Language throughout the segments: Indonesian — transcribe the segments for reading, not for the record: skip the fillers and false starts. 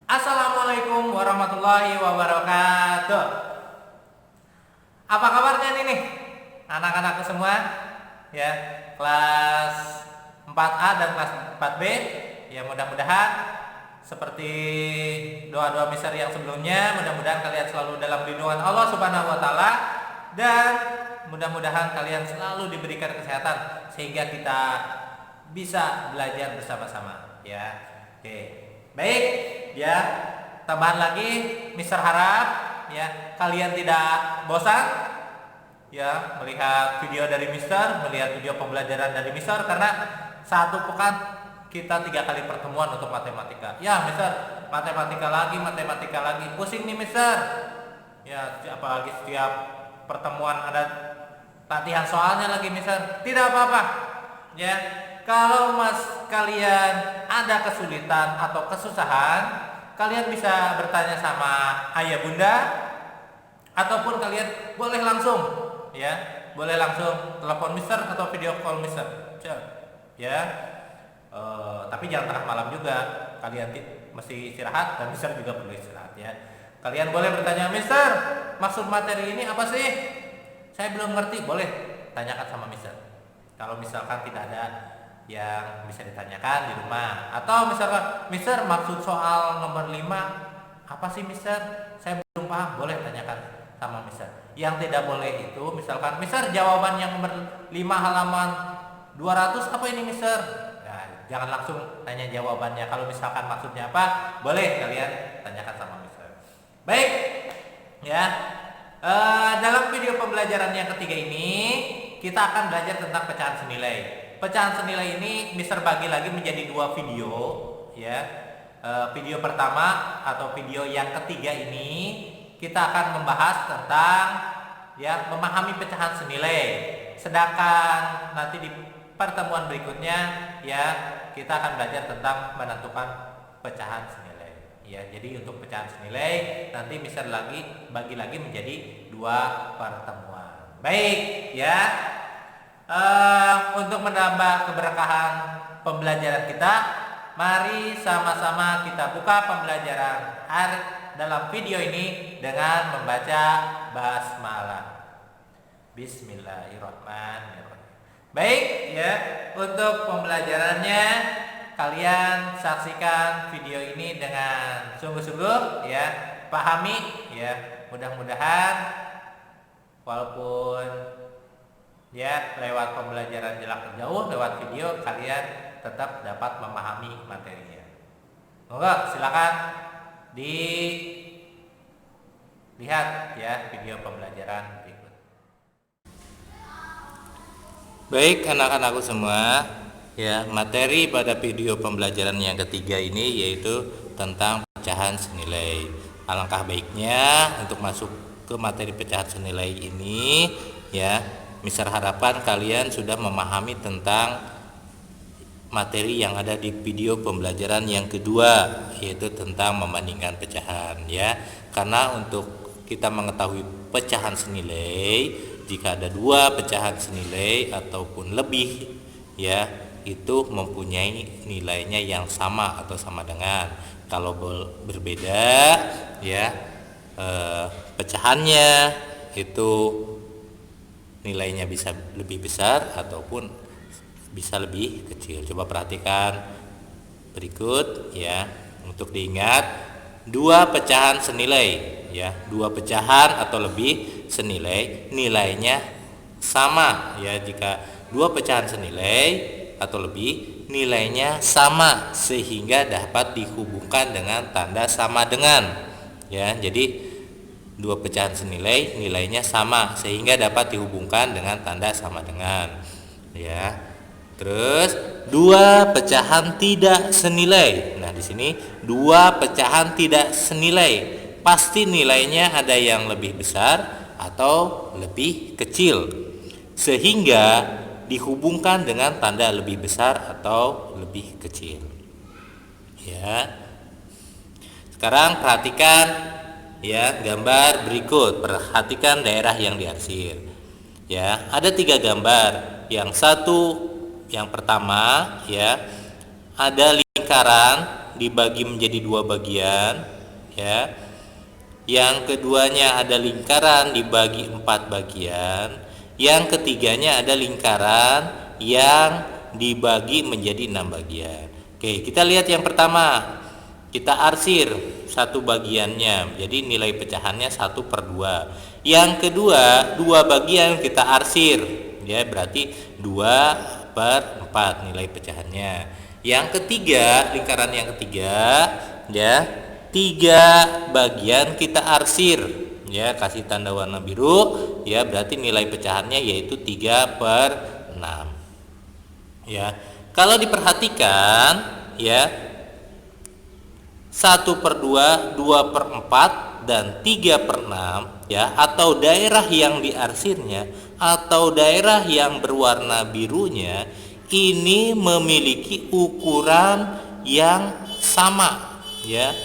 Assalamualaikum warahmatullahi wabarakatuh. Apa kabarnya nih anak-anakku semua? Ya, kelas 4A dan kelas 4B. Ya, mudah-mudahan seperti doa-doa Mister yang sebelumnya, mudah-mudahan kalian selalu dalam lindungan Allah Subhanahu wa taala dan mudah-mudahan kalian selalu diberikan kesehatan sehingga kita bisa belajar bersama-sama, ya. Oke. Baik, ya. Tambahan lagi, Mister harap ya kalian tidak bosan ya melihat video dari Mister, melihat video pembelajaran dari Mister, karena satu pekan kita 3 kali pertemuan untuk matematika. Ya, Mister, matematika lagi, pusing nih Mister. Ya, apalagi setiap pertemuan ada latihan soalnya lagi Mister. Tidak apa-apa. Ya, kalau kalian ada kesulitan atau kesusahan, kalian bisa bertanya sama ayah bunda, ataupun kalian boleh langsung, ya, boleh langsung telepon Mister atau video call Mister, ya. Tapi jangan tengah malam juga, kalian mesti istirahat dan Mister juga perlu istirahat, ya. Kalian boleh bertanya, Mister, maksud materi ini apa sih? Saya belum ngerti, boleh tanyakan sama Mister. Kalau misalkan tidak ada yang bisa ditanyakan di rumah, atau misalkan Mister maksud soal nomor 5 apa sih Mister, saya belum paham, boleh tanyakan sama Mister. Yang tidak boleh itu misalkan Mister jawaban yang nomor 5 halaman 200 apa ini Mister, nah, jangan langsung tanya jawabannya. Kalau misalkan maksudnya apa, boleh kalian tanyakan sama Mister. Baik, ya. Dalam video pembelajaran yang ketiga ini kita akan belajar tentang pecahan senilai. Pecahan senilai ini Mister bagi lagi menjadi 2 video, ya. Video pertama atau video yang ketiga ini kita akan membahas tentang ya memahami pecahan senilai. Sedangkan nanti di pertemuan berikutnya ya kita akan belajar tentang menentukan pecahan senilai. Ya, jadi untuk pecahan senilai nanti Mister bagi lagi menjadi 2 pertemuan. Baik, ya. Untuk menambah keberkahan pembelajaran kita, mari sama-sama kita buka pembelajaran dalam video ini dengan membaca basmalah. Bismillahirrahmanirrahim. Baik, ya. Untuk pembelajarannya kalian saksikan video ini dengan sungguh-sungguh, ya. Pahami, ya. Mudah-mudahan walaupun ya lewat pembelajaran jarak jauh, lewat video kalian tetap dapat memahami materinya. Monggo silakan dilihat ya video pembelajaran berikut. Baik anak-anakku semua, ya materi pada video pembelajaran yang ketiga ini yaitu tentang pecahan senilai. Alangkah baiknya untuk masuk ke materi pecahan senilai ini, ya Mister harapan kalian sudah memahami tentang materi yang ada di video pembelajaran yang kedua, yaitu tentang membandingkan pecahan, ya. Karena untuk kita mengetahui pecahan senilai, jika ada 2 pecahan senilai ataupun lebih, ya, itu mempunyai nilainya yang sama atau sama dengan. Kalau berbeda, ya, pecahannya itu nilainya bisa lebih besar ataupun bisa lebih kecil. Coba perhatikan berikut, ya. Untuk diingat, 2 pecahan senilai, ya, 2 pecahan atau lebih senilai nilainya sama, ya. Jika 2 pecahan senilai atau lebih nilainya sama sehingga dapat dihubungkan dengan tanda sama dengan, ya. Jadi 2 pecahan senilai nilainya sama sehingga dapat dihubungkan dengan tanda sama dengan, ya. Terus 2 pecahan tidak senilai. Nah, di sini 2 pecahan tidak senilai, pasti nilainya ada yang lebih besar atau lebih kecil sehingga dihubungkan dengan tanda lebih besar atau lebih kecil, ya. Sekarang perhatikan, ya, gambar berikut. Perhatikan daerah yang diarsir, ya. Ada 3 gambar. Yang pertama, ya, ada lingkaran dibagi menjadi dua bagian, ya. Yang keduanya ada lingkaran dibagi 4 bagian. Yang ketiganya ada lingkaran yang dibagi menjadi 6 bagian. Oke, kita lihat yang pertama. Kita arsir satu bagiannya, jadi nilai pecahannya 1/2. Yang kedua, 2 bagian kita arsir, ya berarti 2/4 nilai pecahannya. Yang ketiga, lingkaran yang ketiga, ya 3 bagian kita arsir, ya kasih tanda warna biru, ya berarti nilai pecahannya yaitu 3/6. Ya, kalau diperhatikan, ya 1/2, 2/4 dan 3/6, ya, atau daerah yang diarsirnya atau daerah yang berwarna birunya ini memiliki ukuran yang sama, ya.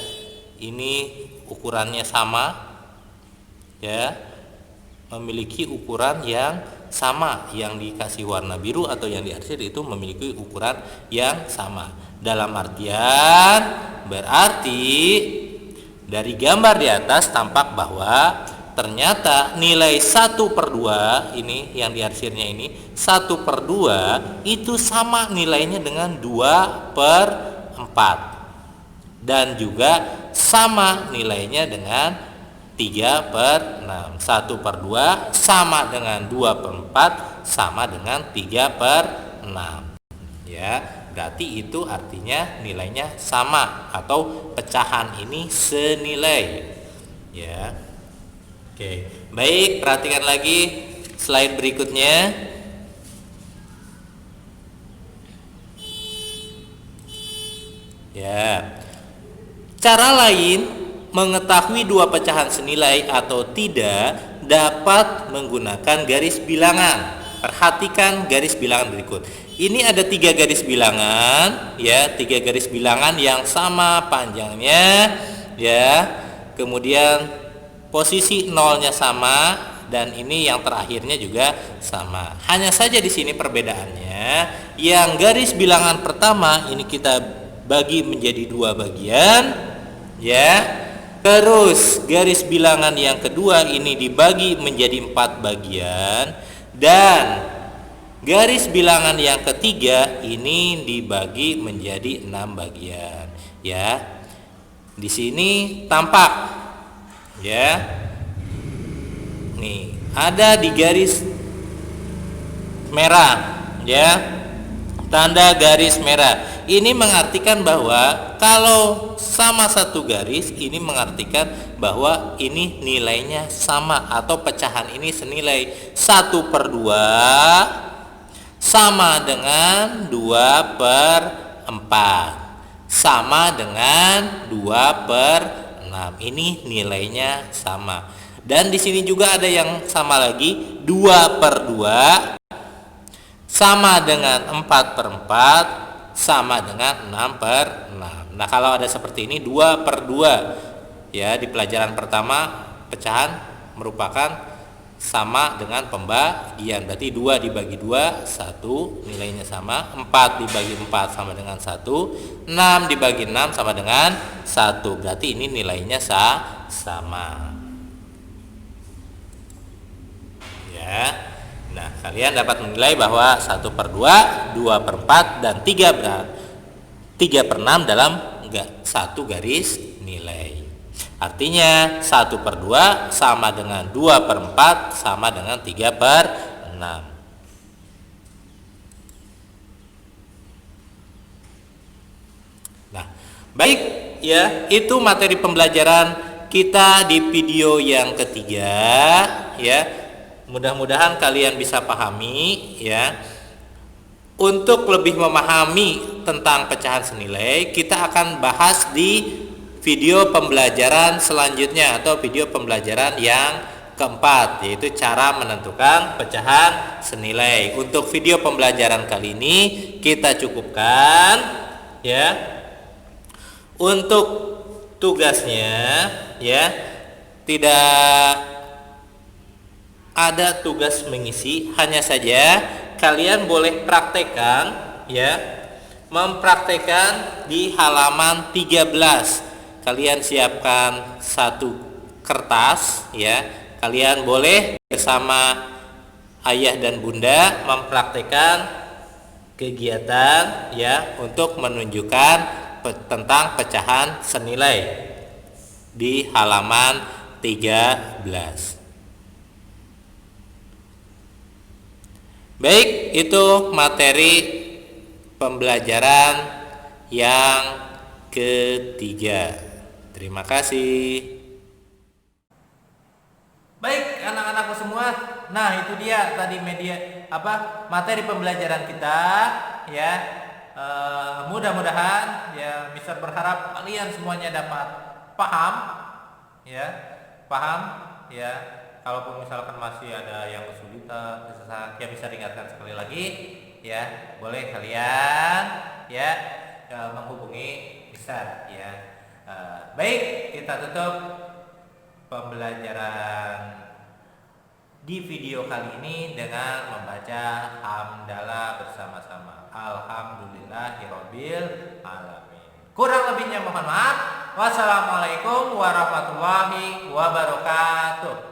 Ini ukurannya sama, ya. Memiliki ukuran yang sama, yang dikasih warna biru atau yang diarsir itu memiliki ukuran yang sama. Dalam artian berarti dari gambar di atas tampak bahwa ternyata nilai 1/2 ini yang diarsirnya ini 1/2 itu sama nilainya dengan 2/4 dan juga sama nilainya dengan 3/6. 1/2 sama dengan 2/4 sama dengan 3/6, ya. Berarti itu artinya nilainya sama atau pecahan ini senilai, ya. Oke, baik, perhatikan lagi slide berikutnya. Ya. Cara lain mengetahui dua pecahan senilai atau tidak dapat menggunakan garis bilangan. Perhatikan garis bilangan berikut. Ini ada 3 garis bilangan, ya, 3 garis bilangan yang sama panjangnya, ya. Kemudian posisi nolnya sama dan ini yang terakhirnya juga sama. Hanya saja di sini perbedaannya, yang garis bilangan pertama ini kita bagi menjadi 2 bagian, ya. Terus garis bilangan yang kedua ini dibagi menjadi 4 bagian dan garis bilangan yang ketiga ini dibagi menjadi 6 bagian, ya. Di sini tampak, ya. Nih, ada di garis merah, ya. Tanda garis merah. Ini mengartikan bahwa kalau sama satu garis, ini mengartikan bahwa ini nilainya sama atau pecahan ini senilai 1/2 sama dengan 2/4 sama dengan 2/6. Ini nilainya sama. Dan di sini juga ada yang sama lagi, 2/2 sama dengan 4/4 sama dengan 6/6. Nah, kalau ada seperti ini 2/2, ya, di pelajaran pertama pecahan merupakan sama dengan pembagian. Berarti 2 dibagi 2 1 nilainya sama, 4 dibagi 4 sama dengan 1, 6 dibagi 6 sama dengan 1. Berarti ini nilainya sama. Ya. Nah, kalian dapat menilai bahwa 1/2, 2/4 dan 3/6 dalam satu garis nilai. Artinya 1/2 sama dengan 2/4 sama dengan 3/6. Nah, baik, ya, itu materi pembelajaran kita di video yang ketiga, ya. Mudah-mudahan kalian bisa pahami, ya. Untuk lebih memahami tentang pecahan senilai, kita akan bahas di video pembelajaran selanjutnya atau video pembelajaran yang keempat, yaitu cara menentukan pecahan senilai. Untuk video pembelajaran kali ini kita cukupkan, ya. Untuk tugasnya, ya, tidak ada tugas mengisi, hanya saja kalian boleh praktekkan, ya, mempraktekkan di halaman 13. Kalian siapkan satu kertas ya. Kalian boleh bersama ayah dan bunda mempraktekkan kegiatan ya untuk menunjukkan tentang pecahan senilai di halaman 13. Baik, itu materi pembelajaran yang ketiga. Terima kasih. Baik anak-anakku semua, nah itu dia tadi materi pembelajaran kita ya. Mudah-mudahan ya Mister berharap kalian semuanya dapat paham ya, kalaupun misalkan masih ada yang kesulitan, ya bisa diingatkan sekali lagi ya, boleh kalian ya menghubungi Mister ya. Baik, kita tutup pembelajaran di video kali ini dengan membaca hamdalah bersama-sama. Alhamdulillahirabbil alamin. Kurang lebihnya mohon maaf. Wassalamualaikum warahmatullahi wabarakatuh.